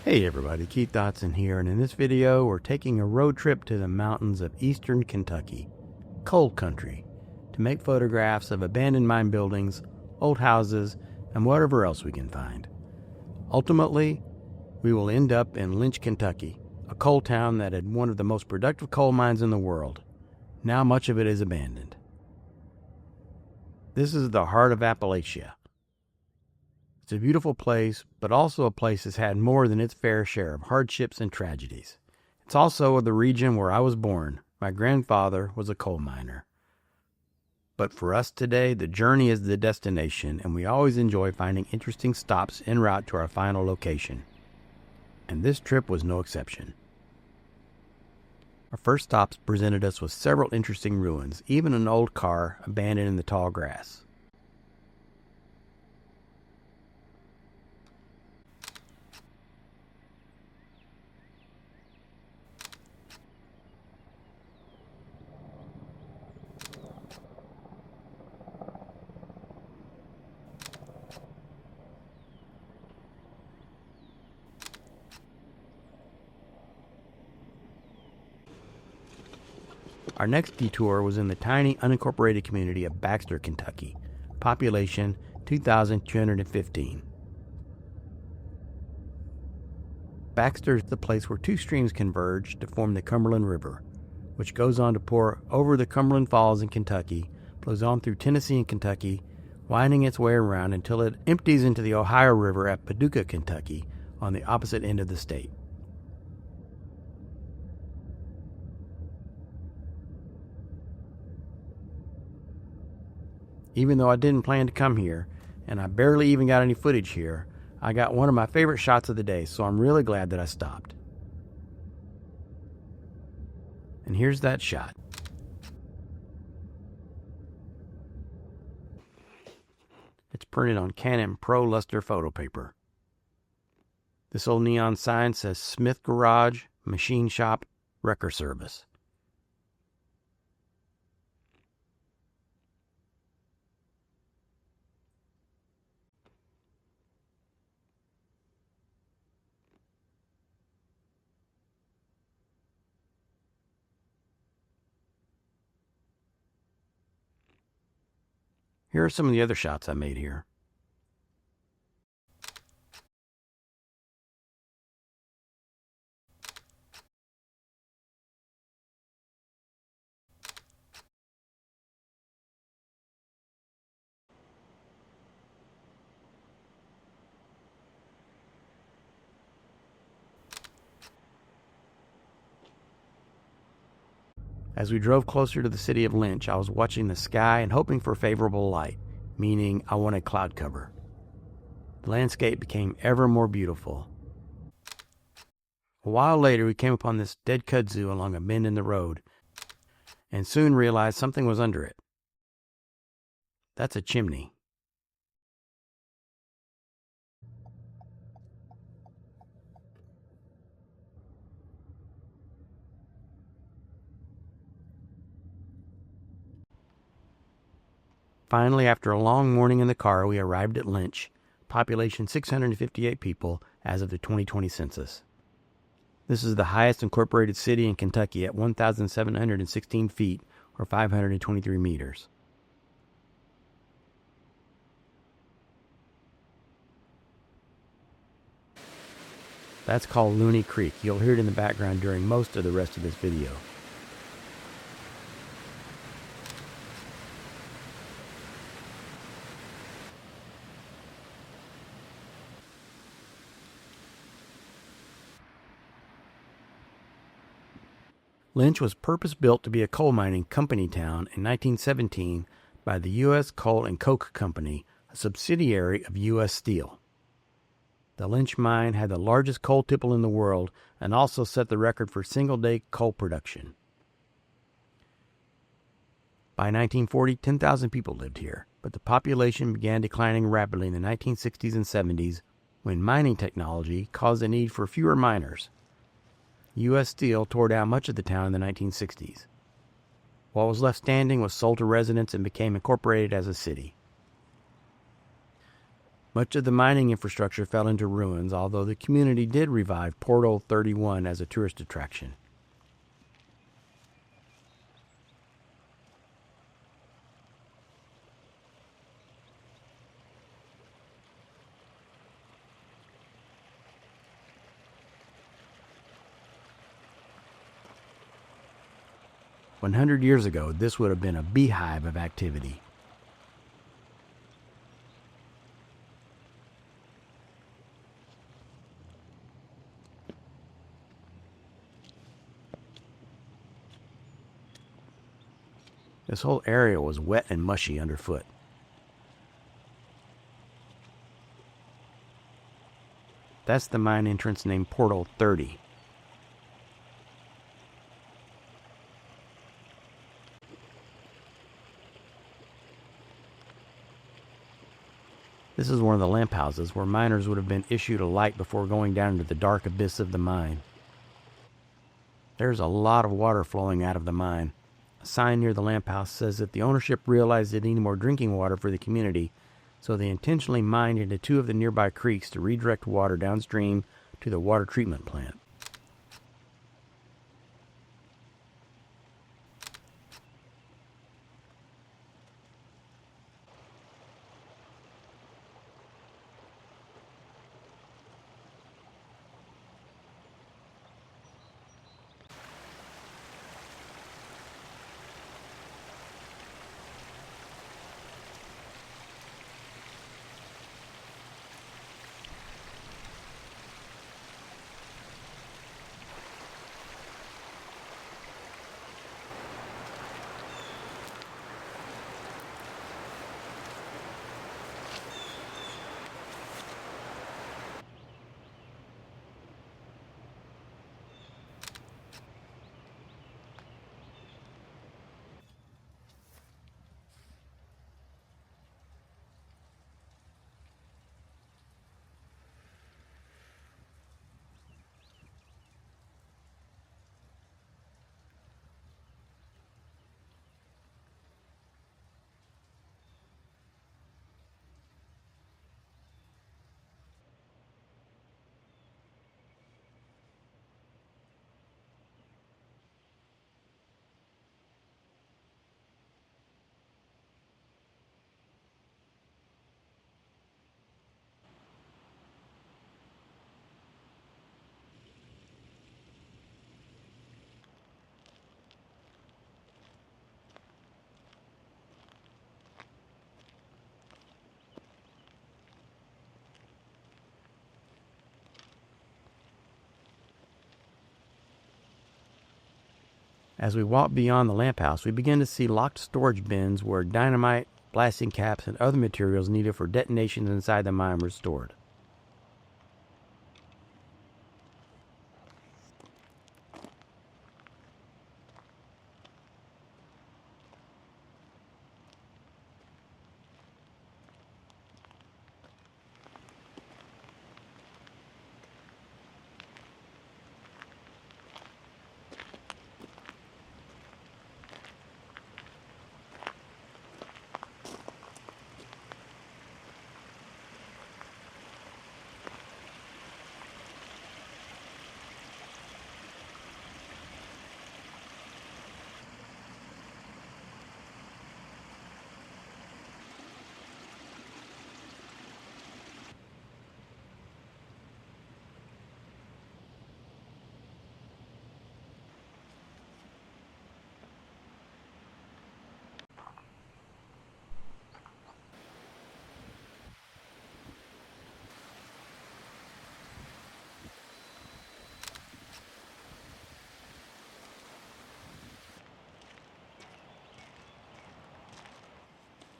Hey everybody, Keith Dotson here, and in this video we're taking a road trip to the mountains of eastern Kentucky, coal country, to make photographs of abandoned mine buildings, old houses, and whatever else we can find. Ultimately, we will end up in Lynch, Kentucky, a coal town that had one of the most productive coal mines in the world. Now much of it is abandoned. This is the heart of Appalachia. It's a beautiful place, but also a place that's had more than its fair share of hardships and tragedies. It's also the region where I was born. My grandfather was a coal miner. But for us today, the journey is the destination, and we always enjoy finding interesting stops en route to our final location. And this trip was no exception. Our first stops presented us with several interesting ruins, even an old car abandoned in the tall grass. Our next detour was in the tiny unincorporated community of Baxter, Kentucky, population 2,215. Baxter is the place where two streams converge to form the Cumberland River, which goes on to pour over the Cumberland Falls in Kentucky, flows on through Tennessee and Kentucky, winding its way around until it empties into the Ohio River at Paducah, Kentucky, on the opposite end of the state. Even though I didn't plan to come here, and I barely even got any footage here, I got one of my favorite shots of the day, so I'm really glad that I stopped. And here's that shot. It's printed on Canon Pro Luster photo paper. This old neon sign says Smith Garage, Machine Shop, Wrecker Service. Here are some of the other shots I made here. As we drove closer to the city of Lynch, I was watching the sky and hoping for favorable light, meaning I wanted cloud cover. The landscape became ever more beautiful. A while later, we came upon this dead kudzu along a bend in the road, and soon realized something was under it. That's a chimney. Finally, after a long morning in the car, we arrived at Lynch, population 658 people as of the 2020 census. This is the highest incorporated city in Kentucky at 1,716 feet, or 523 meters. That's called Looney Creek. You'll hear it in the background during most of the rest of this video. Lynch was purpose-built to be a coal mining company town in 1917 by the U.S. Coal and Coke Company, a subsidiary of U.S. Steel. The Lynch mine had the largest coal tipple in the world and also set the record for single-day coal production. By 1940, 10,000 people lived here, but the population began declining rapidly in the 1960s and 70s when mining technology caused the need for fewer miners. U.S. Steel tore down much of the town in the 1960s. What was left standing was sold to residents and became incorporated as a city. Much of the mining infrastructure fell into ruins, although the community did revive Portal 31 as a tourist attraction. "100 years ago, this would have been a beehive of activity. This whole area was wet and mushy underfoot. That's the mine entrance named Portal 30. This is one of the lamp houses where miners would have been issued a light before going down into the dark abyss of the mine. There's a lot of water flowing out of the mine. A sign near the lamp house says that the ownership realized they needed more drinking water for the community, so they intentionally mined into 2 of the nearby creeks to redirect water downstream to the water treatment plant. As we walked beyond the lamp house, we began to see locked storage bins where dynamite, blasting caps, and other materials needed for detonations inside the mine were stored.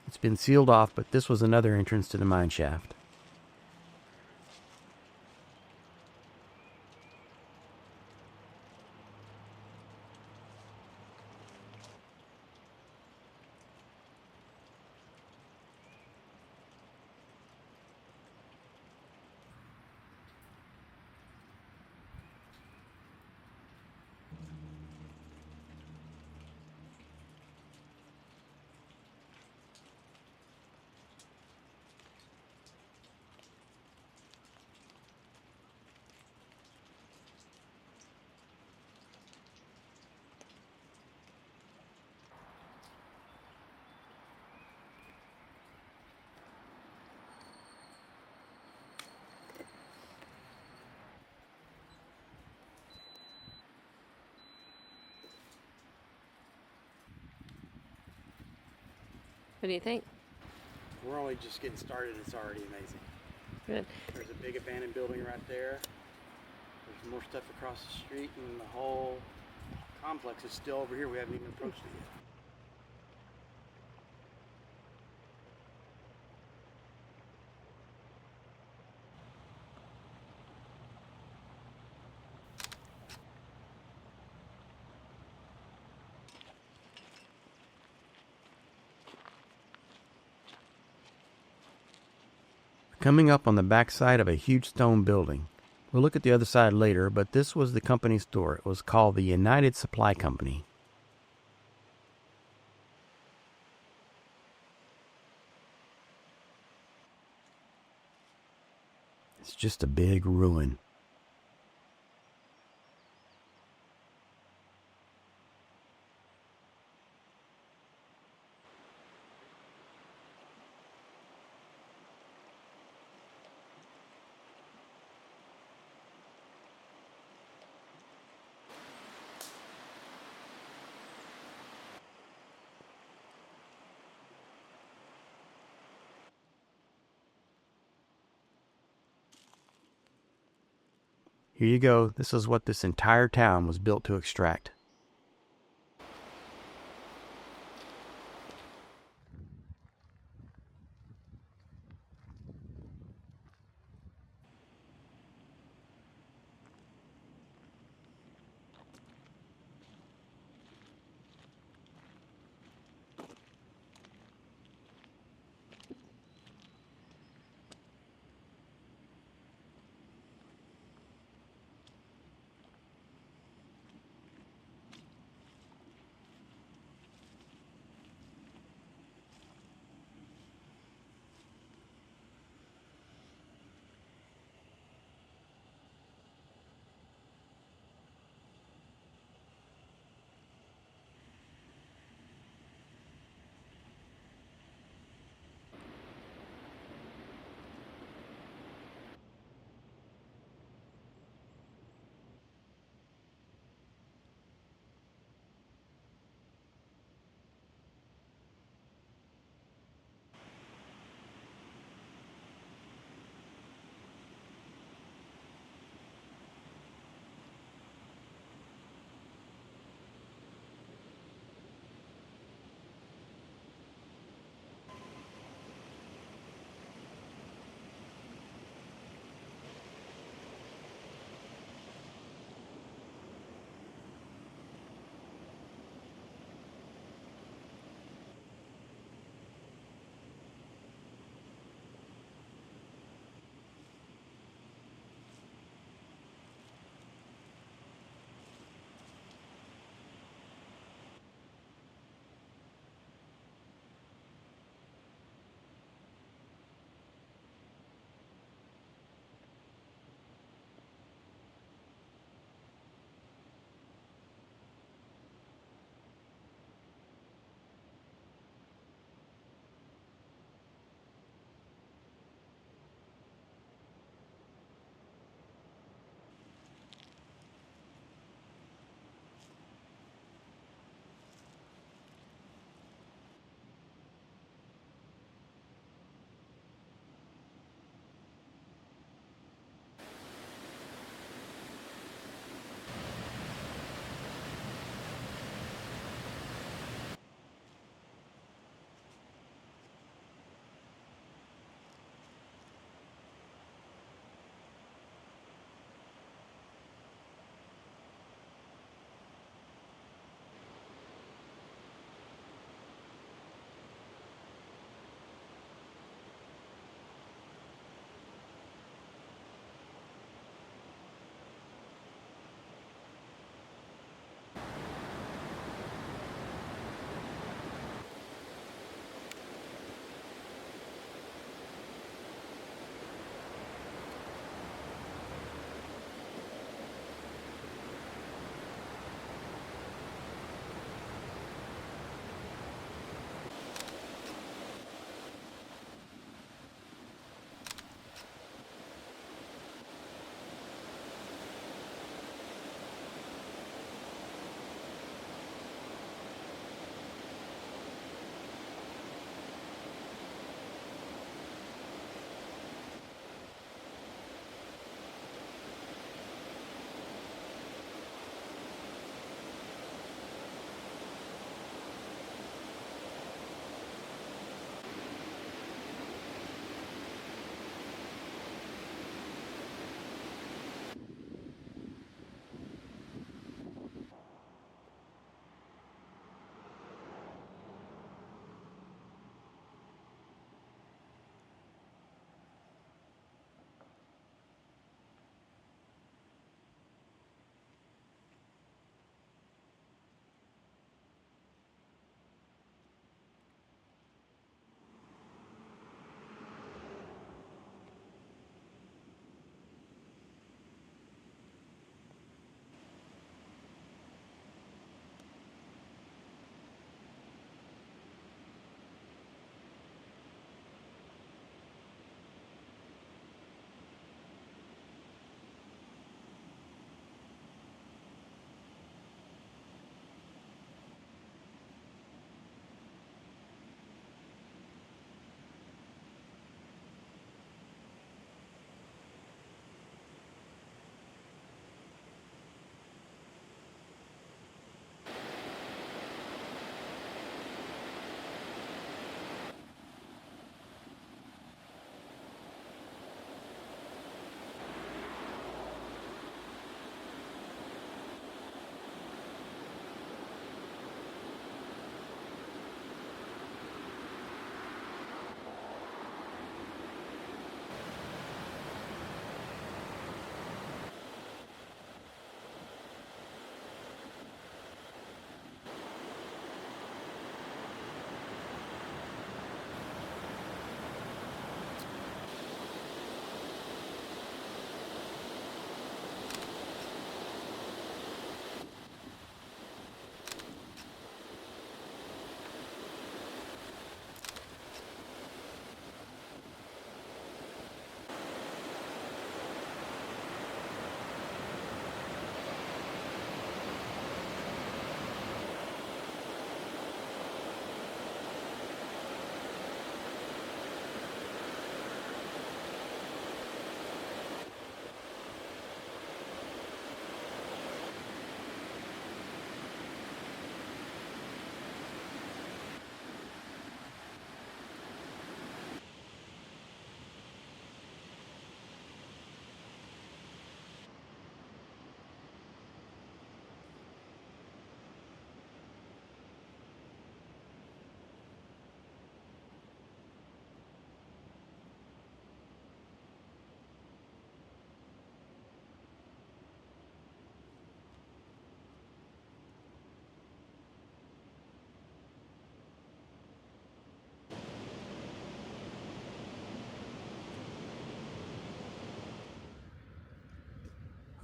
It's been sealed off, but this was another entrance to the mine shaft. What do you think? We're only just getting started. It's already amazing. Good. There's a big abandoned building right there. There's more stuff across the street, and the whole complex is still over here. We haven't even approached it yet. Coming up on the backside of a huge stone building. We'll look at the other side later, but this was the company store. It was called the United Supply Company. It's just a big ruin. Here you go. This is what this entire town was built to extract.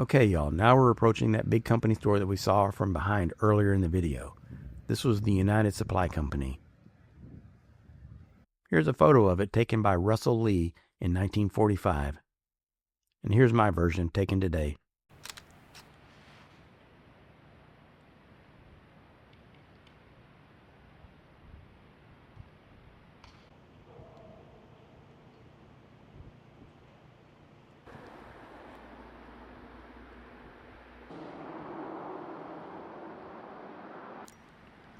Okay, y'all, now we're approaching that big company store that we saw from behind earlier in the video. This was the United Supply Company. Here's a photo of it taken by Russell Lee in 1945. And here's my version taken today.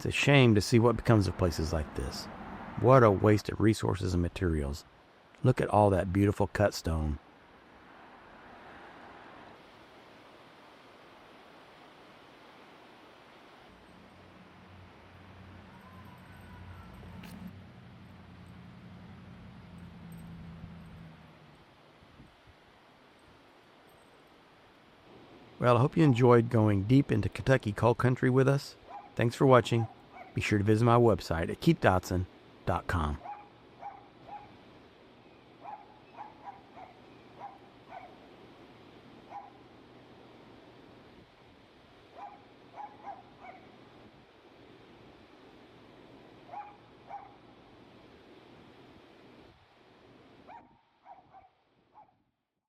It's a shame to see what becomes of places like this. What a waste of resources and materials. Look at all that beautiful cut stone. Well, I hope you enjoyed going deep into Kentucky coal country with us. Thanks for watching. Be sure to visit my website at keepdotson.com.